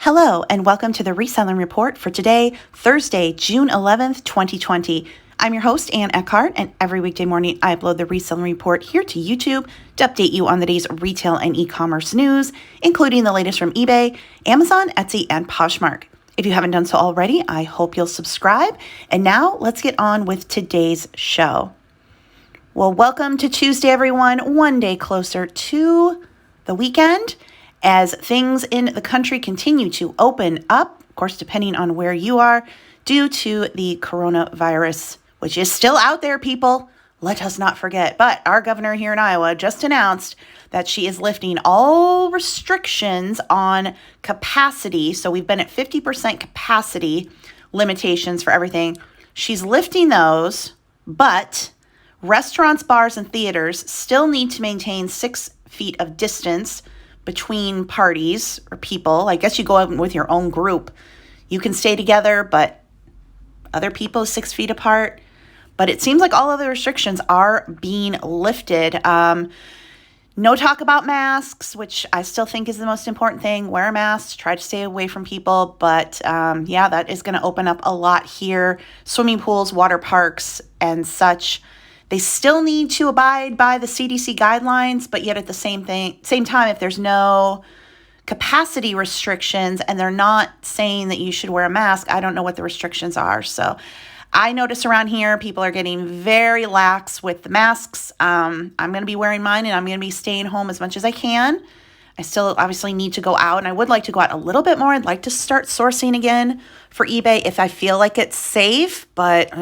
Hello, and welcome to the Reselling Report for today, Thursday, June 11th, 2020. I'm your host, Ann Eckhart, and every weekday morning I upload the Reselling Report here to YouTube to update you on the day's retail and e-commerce news, including the latest from eBay, Amazon, Etsy, and Poshmark. If you haven't done so already, I hope you'll subscribe. And now let's get on with today's show. Well, welcome to Tuesday, everyone. One day closer to the weekend as things in the country continue to open up, of course, depending on where you are, due to the coronavirus, which is still out there, people. Let us not forget. But our governor here in Iowa just announced that she is lifting all restrictions on capacity. So we've been at 50% capacity limitations for everything. She's lifting those, but restaurants, bars, and theaters still need to maintain 6 feet of distance between parties or people. I guess you go out with your own group. You can stay together, but other people 6 feet apart. But it seems like all of the restrictions are being lifted. No talk about masks, which I still think is the most important thing. Wear a mask, try to stay away from people. But yeah, that is going to open up a lot here. Swimming pools, water parks, and such. They still need to abide by the CDC guidelines, but yet at the same time, if there's no capacity restrictions and they're not saying that you should wear a mask, I don't know what the restrictions are. So I notice around here, people are getting very lax with the masks. I'm going to be wearing mine and I'm going to be staying home as much as I can. I still obviously need to go out and I would like to go out a little bit more. I'd like to start sourcing again for eBay if I feel like it's safe, but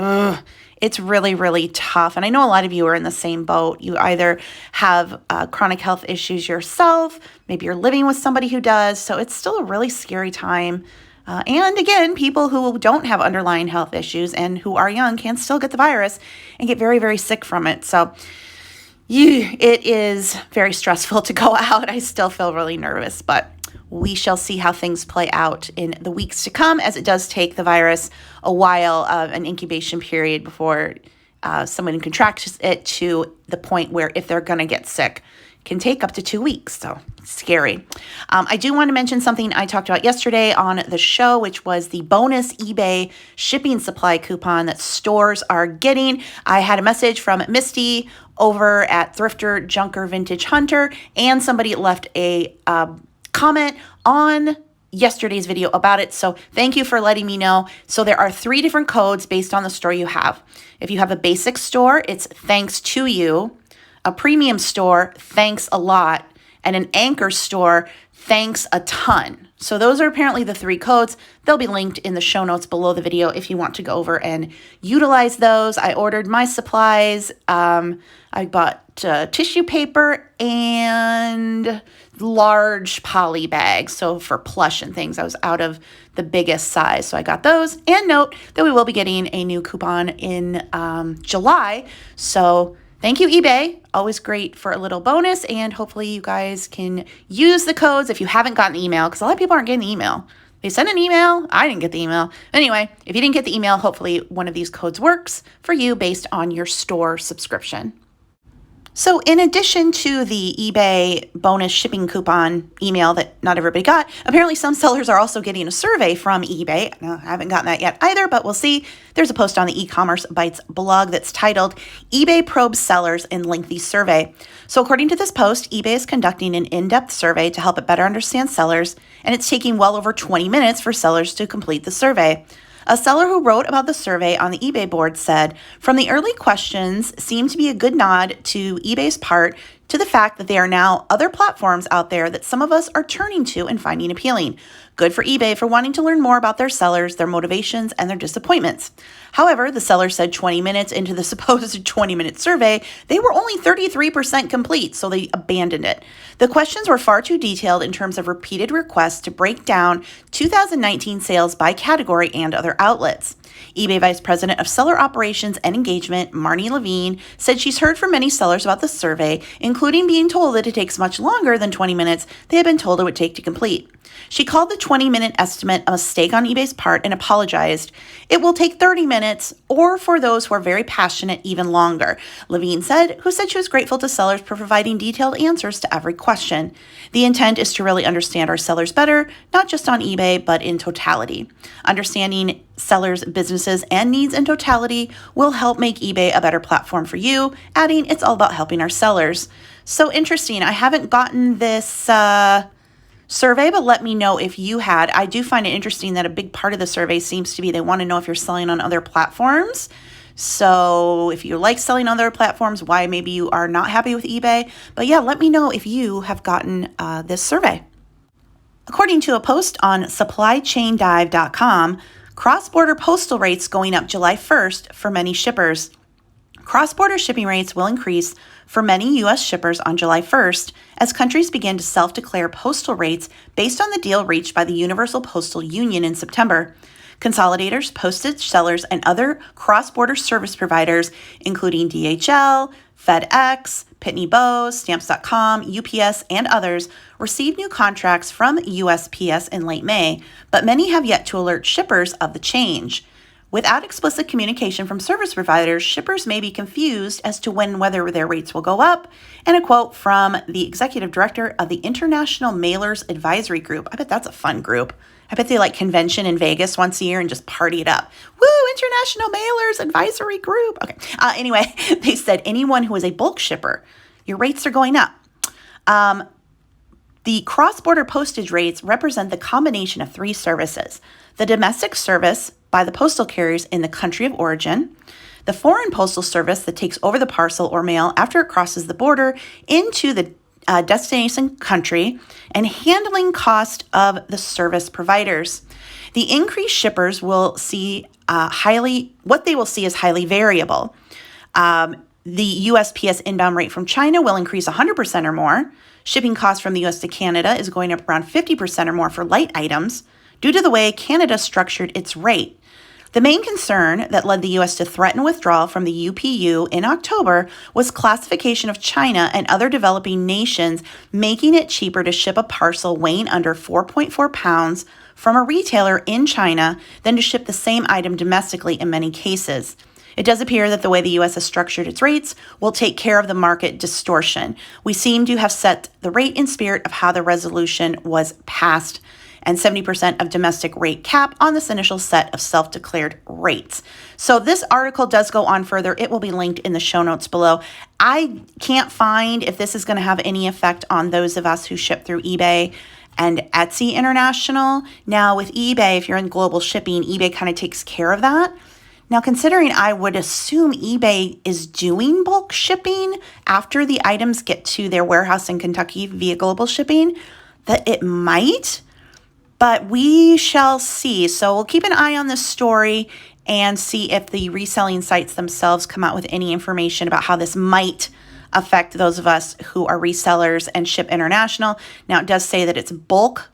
it's really, really tough. And I know a lot of you are in the same boat. You either have chronic health issues yourself, maybe you're living with somebody who does. So it's still a really scary time. And again, people who don't have underlying health issues and who are young can still get the virus and get very, very sick from it. So it is very stressful to go out. I still feel really nervous, but we shall see how things play out in the weeks to come, as it does take the virus a while, an incubation period before someone contracts it to the point where if they're going to get sick, can take up to 2 weeks. So scary. I do want to mention something I talked about yesterday on the show, which was the bonus eBay shipping supply coupon that stores are getting. I had a message from Misty over at Thrifter, Junker, Vintage Hunter, and somebody left a comment on yesterday's video about it. So thank you for letting me know. So there are 3 different codes based on the store you have. If you have a basic store, it's thanks to you. A premium store, thanks a lot. And an anchor store, thanks a ton. So those are apparently the 3 codes. They'll be linked in the show notes below the video if you want to go over and utilize those. I ordered my supplies. I bought tissue paper and large poly bags. So for plush and things, I was out of the biggest size. So I got those. And note that we will be getting a new coupon in July. So thank you, eBay. Always great for a little bonus. And hopefully you guys can use the codes if you haven't gotten the email, because a lot of people aren't getting the email. They sent an email. I didn't get the email. Anyway, if you didn't get the email, hopefully one of these codes works for you based on your store subscription. So in addition to the eBay bonus shipping coupon email that not everybody got, apparently some sellers are also getting a survey from eBay. Now, I haven't gotten that yet either, but we'll see. There's a post on the e-commerce Bytes blog that's titled eBay Probes Sellers in Lengthy Survey. So according to this post, eBay is conducting an in-depth survey to help it better understand sellers, and it's taking well over 20 minutes for sellers to complete the survey. A seller who wrote about the survey on the eBay board said, "From the early questions seemed to be a good nod to eBay's part to the fact that there are now other platforms out there that some of us are turning to and finding appealing. Good for eBay for wanting to learn more about their sellers, their motivations, and their disappointments." However, the seller said 20 minutes into the supposed 20-minute survey, they were only 33% complete, so they abandoned it. The questions were far too detailed in terms of repeated requests to break down 2019 sales by category and other outlets. eBay Vice President of Seller Operations and Engagement, Marnie Levine, said she's heard from many sellers about the survey, including including being told that it takes much longer than 20 minutes they had been told it would take to complete. She called the 20-minute estimate a mistake on eBay's part and apologized. It will take 30 minutes, or for those who are very passionate, even longer, Levine said, who said she was grateful to sellers for providing detailed answers to every question. The intent is to really understand our sellers better, not just on eBay, but in totality. Understanding sellers' businesses and needs in totality will help make eBay a better platform for you, adding it's all about helping our sellers. So interesting. I haven't gotten this survey, but let me know if you had. I do find it interesting that a big part of the survey seems to be they want to know if you're selling on other platforms. So if you like selling on other platforms, why maybe you are not happy with eBay. But yeah, let me know if you have gotten this survey. According to a post on supplychaindive.com, cross-border postal rates going up July 1st for many shippers. Cross-border shipping rates will increase for many U.S. shippers on July 1st as countries begin to self-declare postal rates based on the deal reached by the Universal Postal Union in September. Consolidators, postage sellers, and other cross-border service providers, including DHL, FedEx, Pitney Bowes, Stamps.com, UPS, and others, received new contracts from USPS in late May, but many have yet to alert shippers of the change. Without explicit communication from service providers, shippers may be confused as to when and whether their rates will go up. And a quote from the executive director of the International Mailers Advisory Group. I bet that's a fun group. I bet they like convention in Vegas once a year and just party it up. Woo, International Mailers Advisory Group. Okay. Anyway, they said anyone who is a bulk shipper, your rates are going up. The cross-border postage rates represent the combination of three services: the domestic service by the postal carriers in the country of origin, the foreign postal service that takes over the parcel or mail after it crosses the border into the destination country, and handling cost of the service providers. The increased shippers will see what they will see is highly variable. The USPS inbound rate from China will increase 100% or more. Shipping costs from the US to Canada is going up around 50% or more for light items due to the way Canada structured its rate. The main concern that led the U.S. to threaten withdrawal from the UPU in October was classification of China and other developing nations, making it cheaper to ship a parcel weighing under 4.4 pounds from a retailer in China than to ship the same item domestically in many cases. It does appear that the way the U.S. has structured its rates will take care of the market distortion. We seem to have set the rate in spirit of how the resolution was passed, and 70% of domestic rate cap on this initial set of self-declared rates. So this article does go on further. It will be linked in the show notes below. I can't find if this is going to have any effect on those of us who ship through eBay and Etsy International. Now with eBay, if you're in global shipping, eBay kind of takes care of that. Now, considering I would assume eBay is doing bulk shipping after the items get to their warehouse in Kentucky via global shipping, that it might. But we shall see. So we'll keep an eye on this story and see if the reselling sites themselves come out with any information about how this might affect those of us who are resellers and ship international. Now, it does say that it's bulk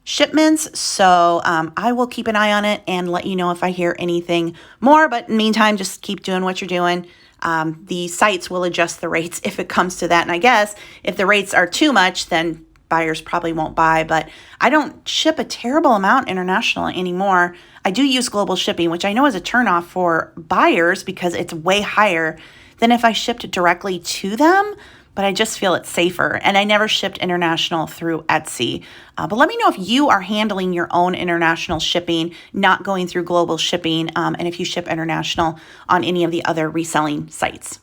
shipments, so I will keep an eye on it and let you know if I hear anything more. But in the meantime, just keep doing what you're doing. The sites will adjust the rates if it comes to that. And I guess if the rates are too much, then buyers probably won't buy, but I don't ship a terrible amount international anymore. I do use global shipping, which I know is a turnoff for buyers because it's way higher than if I shipped directly to them, but I just feel it's safer. And I never shipped international through Etsy. But let me know if you are handling your own international shipping, not going through global shipping, and if you ship international on any of the other reselling sites.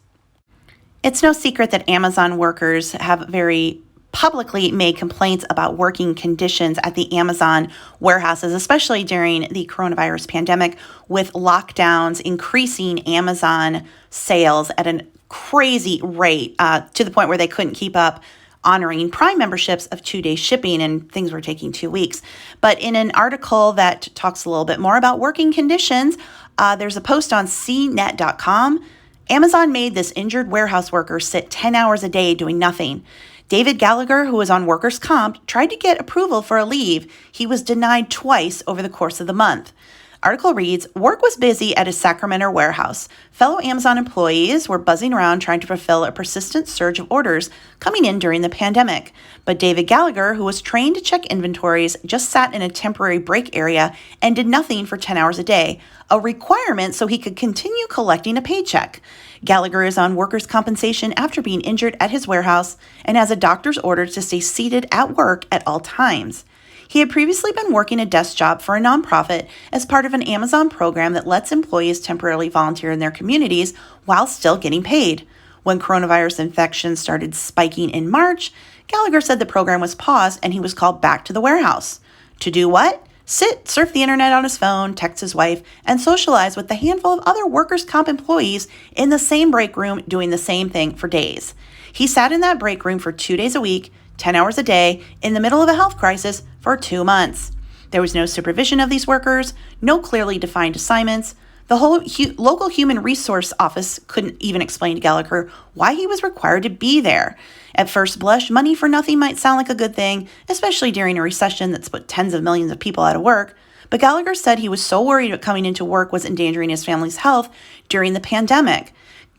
It's no secret that Amazon workers have very publicly made complaints about working conditions at the Amazon warehouses, especially during the coronavirus pandemic, with lockdowns increasing Amazon sales at a crazy rate to the point where they couldn't keep up honoring Prime memberships of 2-day shipping, and things were taking 2 weeks. But in an article that talks a little bit more about working conditions, there's a post on cnet.com. Amazon made this injured warehouse worker sit 10 hours a day doing nothing. David Gallagher, who was on workers' comp, tried to get approval for a leave. He was denied twice over the course of the month. Article reads, work was busy at a Sacramento warehouse. Fellow Amazon employees were buzzing around trying to fulfill a persistent surge of orders coming in during the pandemic. But David Gallagher, who was trained to check inventories, just sat in a temporary break area and did nothing for 10 hours a day, a requirement so he could continue collecting a paycheck. Gallagher is on workers' compensation after being injured at his warehouse and has a doctor's order to stay seated at work at all times. He had previously been working a desk job for a nonprofit as part of an Amazon program that lets employees temporarily volunteer in their communities while still getting paid. When coronavirus infections started spiking in March, Gallagher said the program was paused and he was called back to the warehouse. To do what? Sit, surf the internet on his phone, text his wife, and socialize with the handful of other workers' comp employees in the same break room doing the same thing for days. He sat in that break room for 2 days a week, 10 hours a day, in the middle of a health crisis for 2 months. There was no supervision of these workers, no clearly defined assignments. The whole local human resource office couldn't even explain to Gallagher why he was required to be there. At first blush, money for nothing might sound like a good thing, especially during a recession that's put tens of millions of people out of work. But Gallagher said he was so worried that coming into work was endangering his family's health during the pandemic.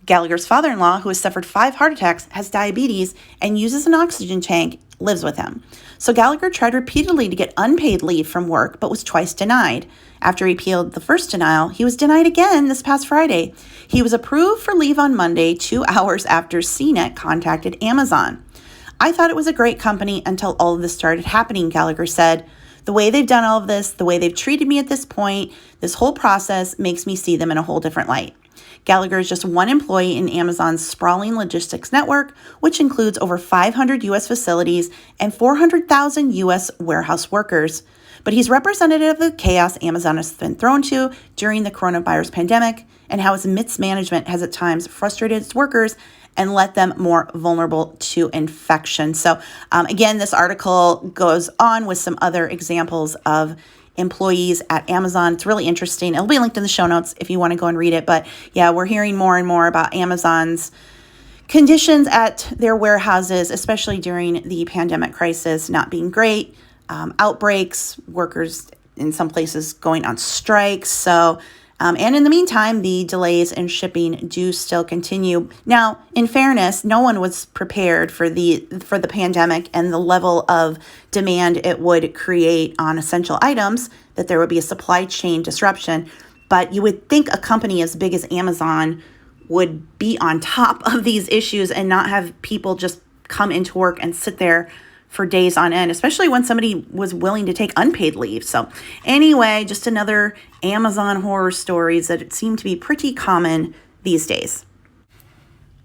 Gallagher's father-in-law, who has suffered 5 heart attacks, has diabetes, and uses an oxygen tank, lives with him. So Gallagher tried repeatedly to get unpaid leave from work, but was twice denied. After he appealed the first denial, he was denied again this past Friday. He was approved for leave on Monday, 2 hours after CNET contacted Amazon. I thought it was a great company until all of this started happening, Gallagher said. The way they've done all of this, the way they've treated me at this point, this whole process makes me see them in a whole different light. Gallagher is just one employee in Amazon's sprawling logistics network, which includes over 500 U.S. facilities and 400,000 U.S. warehouse workers. But he's representative of the chaos Amazon has been thrown to during the coronavirus pandemic and how its mismanagement has at times frustrated its workers and let them more vulnerable to infection. So again, this article goes on with some other examples of employees at Amazon. It's really interesting. It'll be linked in the show notes if you want to go and read it. But yeah, we're hearing more and more about Amazon's conditions at their warehouses, especially during the pandemic crisis, not being great. Outbreaks, workers in some places going on strikes. So, and in the meantime, the delays in shipping do still continue. Now, in fairness, no one was prepared for the pandemic and the level of demand it would create on essential items, that there would be a supply chain disruption. But you would think a company as big as Amazon would be on top of these issues and not have people just come into work and sit there for days on end, especially when somebody was willing to take unpaid leave. So anyway, just another Amazon horror stories that seem to be pretty common these days.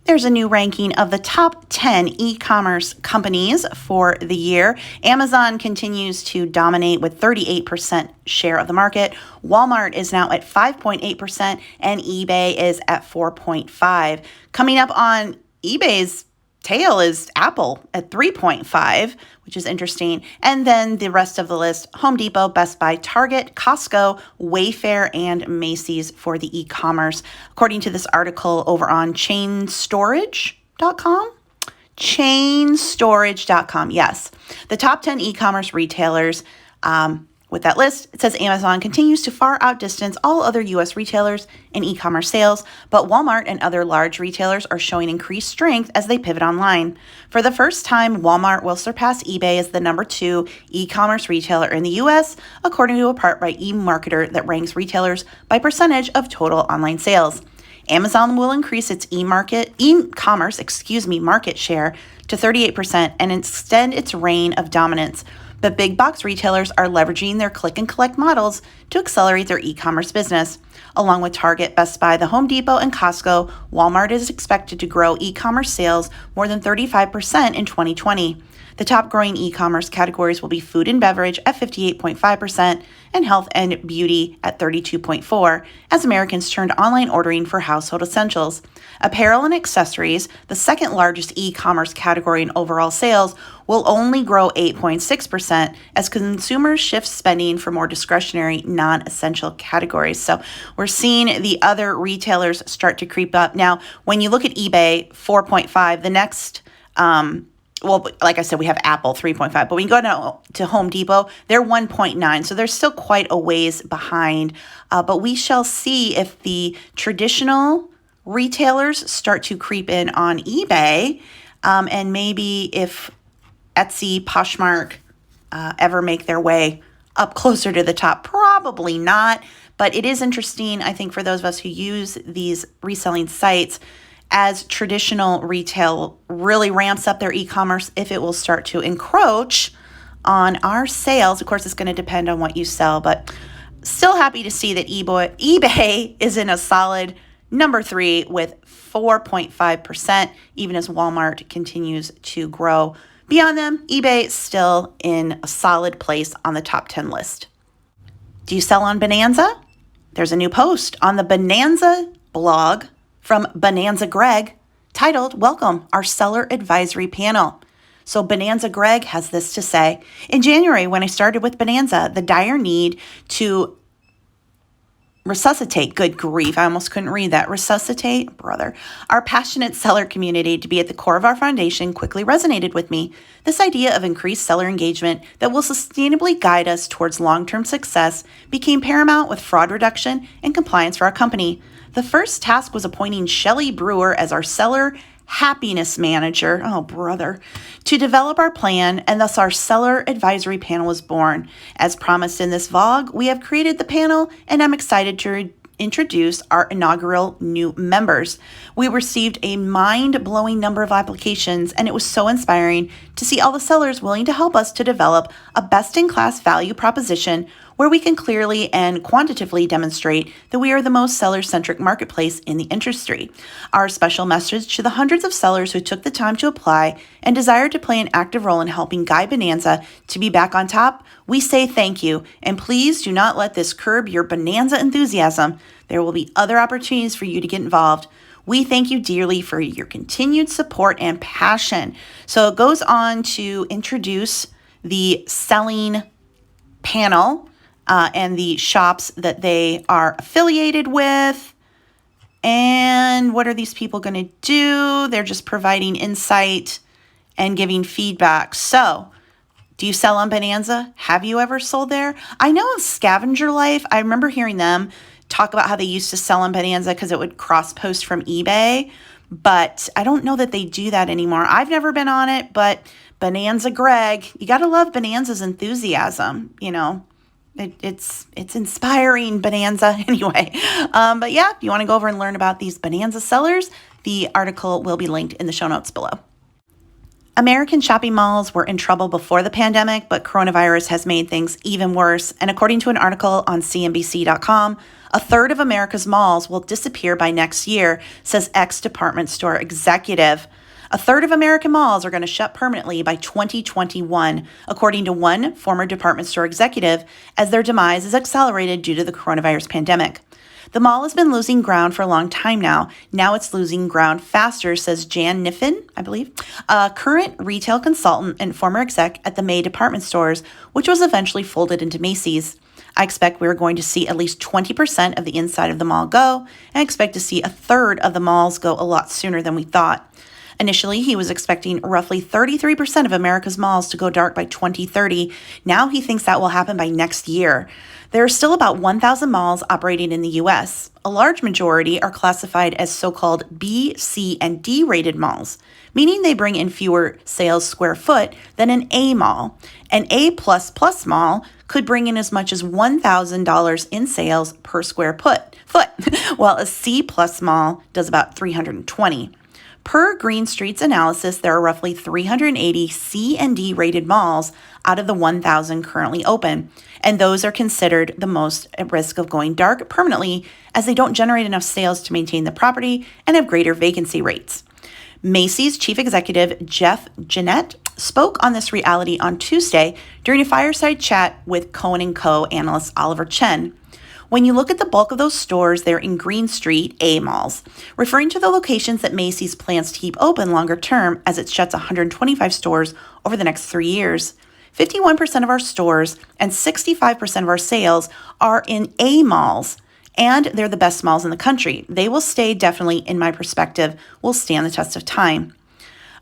There's a new ranking of the top 10 e-commerce companies for the year. Amazon continues to dominate with 38% share of the market. Walmart is now at 5.8% and eBay is at 4.5%. Coming up on eBay's tail is Apple at 3.5, which is interesting. And then the rest of the list, Home Depot, Best Buy, Target, Costco, Wayfair, and Macy's for the e-commerce. According to this article over on chainstorage.com. Chainstorage.com, yes. The top 10 e-commerce retailers, with that list, it says Amazon continues to far outdistance all other U.S. retailers in e-commerce sales, but Walmart and other large retailers are showing increased strength as they pivot online. For the first time, Walmart will surpass eBay as the number 2 e-commerce retailer in the U.S., according to a part by eMarketer that ranks retailers by percentage of total online sales. Amazon will increase its e-commerce market share to 38% and extend its reign of dominance. But big box retailers are leveraging their click and collect models to accelerate their e-commerce business. Along with Target, Best Buy, the Home Depot, and Costco, Walmart is expected to grow e-commerce sales more than 35% in 2020. The top growing e-commerce categories will be food and beverage at 58.5% and health and beauty at 32.4% as Americans turn to online ordering for household essentials. Apparel and accessories, the second largest e-commerce category in overall sales, will only grow 8.6% as consumers shift spending for more discretionary, non-essential categories. So we're seeing the other retailers start to creep up. Now, when you look at eBay, 4.5, the next well, like I said, we have Apple 3.5, but we can go to Home Depot, they're 1.9. So they're still quite a ways behind. But we shall see if the traditional retailers start to creep in on eBay, and maybe if Etsy, Poshmark ever make their way up closer to the top. Probably not, but it is interesting, I think, for those of us who use these reselling sites, as traditional retail really ramps up their e-commerce, if it will start to encroach on our sales. Of course, it's going to depend on what you sell, but still happy to see that eBay is in a solid number 3 with 4.5%, even as Walmart continues to grow. Beyond them, eBay is still in a solid place on the top 10 list. Do you sell on Bonanza? There's a new post on the Bonanza blog from Bonanza Greg titled, "Welcome, our seller advisory panel." So Bonanza Greg has this to say: "In January, when I started with Bonanza, the dire need to resuscitate," good grief, I almost couldn't read that, resuscitate, brother, "our passionate seller community to be at the core of our foundation quickly resonated with me. This idea of increased seller engagement that will sustainably guide us towards long-term success became paramount with fraud reduction and compliance for our company. The first task was appointing Shelley Brewer as our seller happiness manager, oh brother, to develop our plan, and thus our seller advisory panel was born. As promised in this vlog, we have created the panel, and I'm excited to introduce our inaugural new members. We received a mind-blowing number of applications, and it was so inspiring to see all the sellers willing to help us to develop a best-in-class value proposition where we can clearly and quantitatively demonstrate that we are the most seller-centric marketplace in the industry. Our special message to the hundreds of sellers who took the time to apply and desire to play an active role in helping guide Bonanza to be back on top, we say thank you, and please do not let this curb your Bonanza enthusiasm. There will be other opportunities for you to get involved. We thank you dearly for your continued support and passion." So it goes on to introduce the selling panel and the shops that they are affiliated with. And what are these people going to do? They're just providing insight and giving feedback. So, do you sell on Bonanza? Have you ever sold there? I know of Scavenger Life. I remember hearing them talk about how they used to sell on Bonanza because it would cross-post from eBay, but I don't know that they do that anymore. I've never been on it, but Bonanza Greg, you got to love Bonanza's enthusiasm, you know. It's inspiring, Bonanza, anyway. But yeah, if you want to go over and learn about these Bonanza sellers, the article will be linked in the show notes below. American shopping malls were in trouble before the pandemic, but coronavirus has made things even worse. And according to an article on CNBC.com, a third of America's malls will disappear by next year, says ex-department store executive. A third of American malls are going to shut permanently by 2021, according to one former department store executive, as their demise is accelerated due to the coronavirus pandemic. The mall has been losing ground for a long time now. Now it's losing ground faster, says Jan Niffen, I believe, a current retail consultant and former exec at the May department stores, which was eventually folded into Macy's. I expect we're going to see at least 20% of the inside of the mall go, and I expect to see a third of the malls go a lot sooner than we thought. Initially, he was expecting roughly 33% of America's malls to go dark by 2030. Now he thinks that will happen by next year. There are still about 1,000 malls operating in the U.S. A large majority are classified as so-called B, C, and D rated malls, meaning they bring in fewer sales square foot than an A mall. An A++ mall could bring in as much as $1,000 in sales per square foot, while a C+ mall does about $320. Per Green Street's analysis, there are roughly 380 C and D rated malls out of the 1,000 currently open, and those are considered the most at risk of going dark permanently as they don't generate enough sales to maintain the property and have greater vacancy rates. Macy's chief executive Jeff Gennette spoke on this reality on Tuesday during a fireside chat with Cohen & Co. analyst Oliver Chen. When you look at the bulk of those stores, they're in Green Street A malls, referring to the locations that Macy's plans to keep open longer term as it shuts 125 stores over the next 3 years. 51% of our stores and 65% of our sales are in A malls, and they're the best malls in the country. They will stay, definitely, in my perspective, will stand the test of time.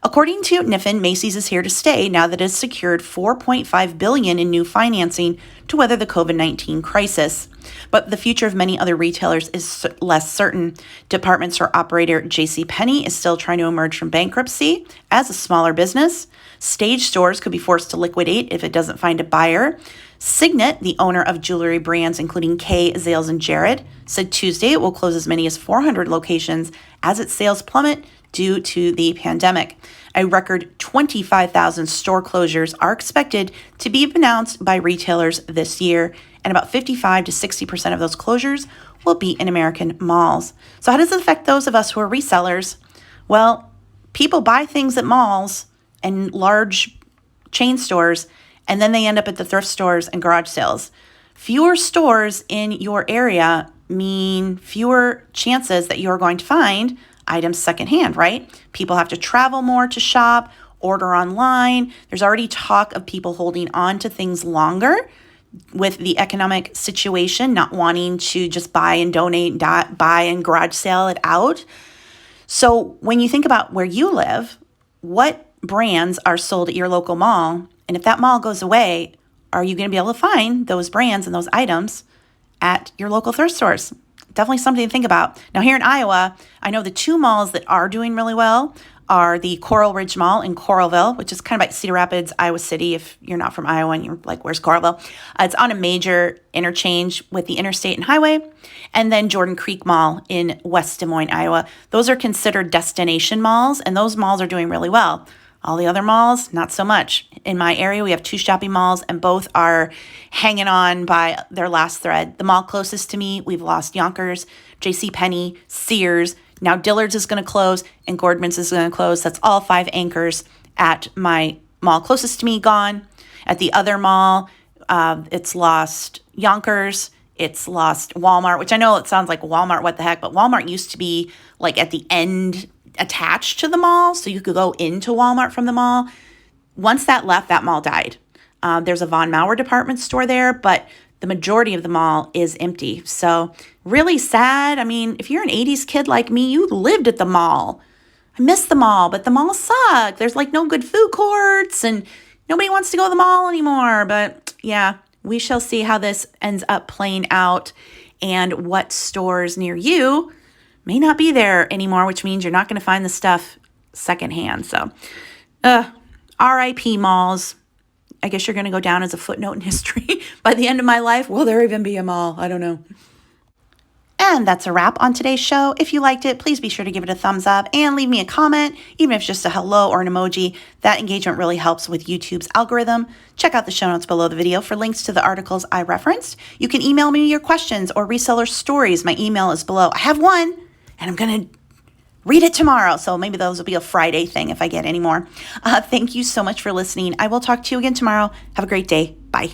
According to Niffen, Macy's is here to stay now that it has secured $4.5 billion in new financing to weather the COVID-19 crisis. But the future of many other retailers is less certain. Department store operator JCPenney is still trying to emerge from bankruptcy as a smaller business. Stage Stores could be forced to liquidate if it doesn't find a buyer. Signet, the owner of jewelry brands including Kay, Zales, and Jared, said Tuesday it will close as many as 400 locations as its sales plummet due to the pandemic. A record 25,000 store closures are expected to be announced by retailers this year, and about 55 to 60% of those closures will be in American malls. So how does it affect those of us who are resellers? Well, people buy things at malls and large chain stores, and then they end up at the thrift stores and garage sales. Fewer stores in your area mean fewer chances that you're going to find items secondhand, right? People have to travel more to shop, order online. There's already talk of people holding on to things longer with the economic situation, not wanting to just buy and donate, buy and garage sale it out. So when you think about where you live, what brands are sold at your local mall? And if that mall goes away, are you going to be able to find those brands and those items at your local thrift stores? Definitely something to think about. Now, here in Iowa, I know the two malls that are doing really well are the Coral Ridge Mall in Coralville, which is kind of like Cedar Rapids, Iowa City, if you're not from Iowa and you're like, where's Coralville? It's on a major interchange with the interstate and highway. And then Jordan Creek Mall in West Des Moines, Iowa. Those are considered destination malls, and those malls are doing really well. All the other malls, not so much. In my area, we have two shopping malls, and both are hanging on by their last thread. The mall closest to me, we've lost Yonkers, JCPenney, Sears. Now Dillard's is going to close, and Gordman's is going to close. That's all 5 anchors at my mall closest to me gone. At the other mall, it's lost Yonkers. It's lost Walmart, which I know it sounds like Walmart, what the heck, but Walmart used to be like at the end attached to the mall, so you could go into Walmart from the mall. Once that left, that mall died. There's a Von Maur department store there, but the majority of the mall is empty. So really sad. I mean, if you're an 80s kid like me, you lived at the mall. I miss the mall, but the mall sucked. There's like no good food courts and nobody wants to go to the mall anymore. But yeah, we shall see how this ends up playing out and what stores near you may not be there anymore, which means you're not going to find the stuff secondhand. So, RIP malls. I guess you're going to go down as a footnote in history by the end of my life. Will there even be a mall? I don't know. And that's a wrap on today's show. If you liked it, please be sure to give it a thumbs up and leave me a comment, even if it's just a hello or an emoji. That engagement really helps with YouTube's algorithm. Check out the show notes below the video for links to the articles I referenced. You can email me your questions or reseller stories. My email is below. I have one, and I'm going to read it tomorrow. So maybe those will be a Friday thing if I get any more. Thank you so much for listening. I will talk to you again tomorrow. Have a great day. Bye.